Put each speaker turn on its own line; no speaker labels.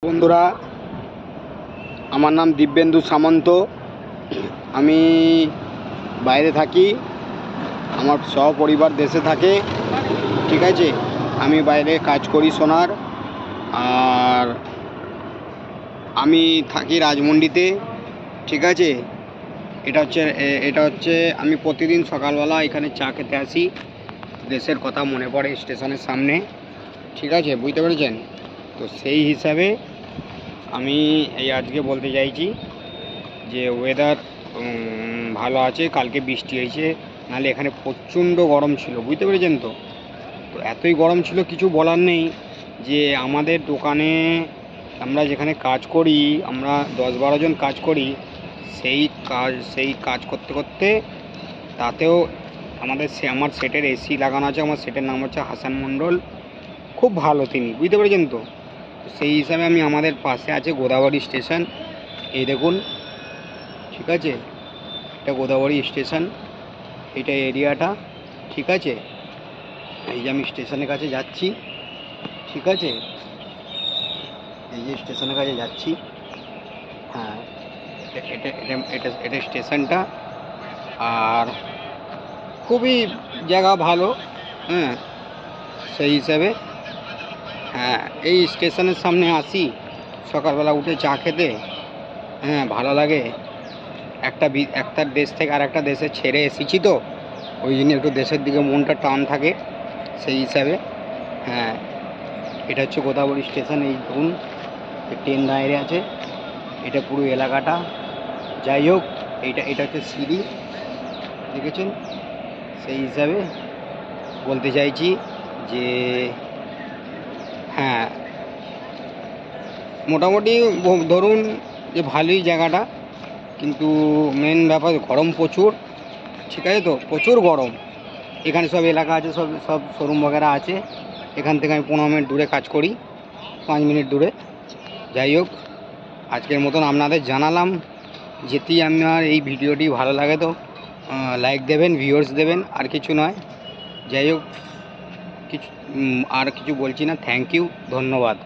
বন্ধুরা, আমার নাম দিব্যেন্দু সামন্ত। আমি বাইরে থাকি, আমার সপরিবার দেশে থাকে। ঠিক আছে, আমি বাইরে কাজ করি সোনার। আর আমি থাকি রাজমন্ডিতে। ঠিক আছে, এটা হচ্ছে আমি প্রতিদিন সকালবেলা এখানে চা খেতে আসি। দেশের কথা মনে পড়ে স্টেশনের সামনে। ঠিক আছে, বুঝতে পেরেছেন তো? সেই হিসাবে আমি এই আজকে বলতে চাইছি যে ওয়েদার ভালো আছে। কালকে বৃষ্টি হয়েছে, নাহলে এখানে প্রচণ্ড গরম ছিল, বুঝতে পেরেছেন তো? তো এতই গরম ছিল, কিছু বলার নেই। যে আমাদের দোকানে আমরা যেখানে কাজ করি, আমরা 10-12 জন কাজ করি। সেই কাজ করতে করতে তাতেও আমার সেটের এসি লাগানো আছে। আমার সেটের নাম হচ্ছে হাসান মণ্ডল। খুব ভালো তিনি, বুঝতে পেরেছেন তো? সেই হিসাবে আমি আমাদের পাশে আছে গোদাবরী স্টেশন। এই দেখুন, ঠিক আছে, এটা গোদাবরী স্টেশন, এইটা এরিয়াটা। ঠিক আছে, এই যে আমি স্টেশনের কাছে যাচ্ছি। ঠিক আছে, এই যে স্টেশনের কাছে যাচ্ছি। হ্যাঁ, এটা এটা এটা এটা স্টেশনটা। আর খুবই জায়গা ভালো। হ্যাঁ, সেই হিসাবে হ্যাঁ, এই স্টেশনের সামনে আসি সকালবেলা উঠে চা খেতে। হ্যাঁ, ভালো লাগে। একটা দেশ থেকে আর একটা দেশে ছেড়ে এসেছি তো, ওই জন্য একটু দেশের দিকে মনটা টান থাকে, সেই হিসাবে। হ্যাঁ, এটা হচ্ছে গোদাবরী স্টেশন। এই ধরুন, ট্রেন দাঁড়িয়ে আছে, এটা পুরো এলাকাটা। যাই হোক, এটা হচ্ছে সিঁড়ি, দেখেছেন? সেই হিসাবে বলতে চাইছি যে হ্যাঁ, মোটামুটি ধরুন যে ভালোই জায়গাটা, কিন্তু মেন ব্যাপার গরম প্রচুর। ঠিক আছে তো, প্রচুর গরম। এখানে সব এলাকা আছে, সব শোরুম বগেরা আছে। এখান থেকে আমি 15 মিনিট দূরে কাজ করি, 5 মিনিট দূরে। যাই হোক, আজকের মতন আপনাদের জানালাম। যেটি আমার এই ভিডিওটি ভালো লাগে তো লাইক দেবেন, ভিউয়ার্স দেবেন, আর কিছু নয়। যাই হোক, আর কিছু বলছি না। থ্যাংক ইউ, ধন্যবাদ।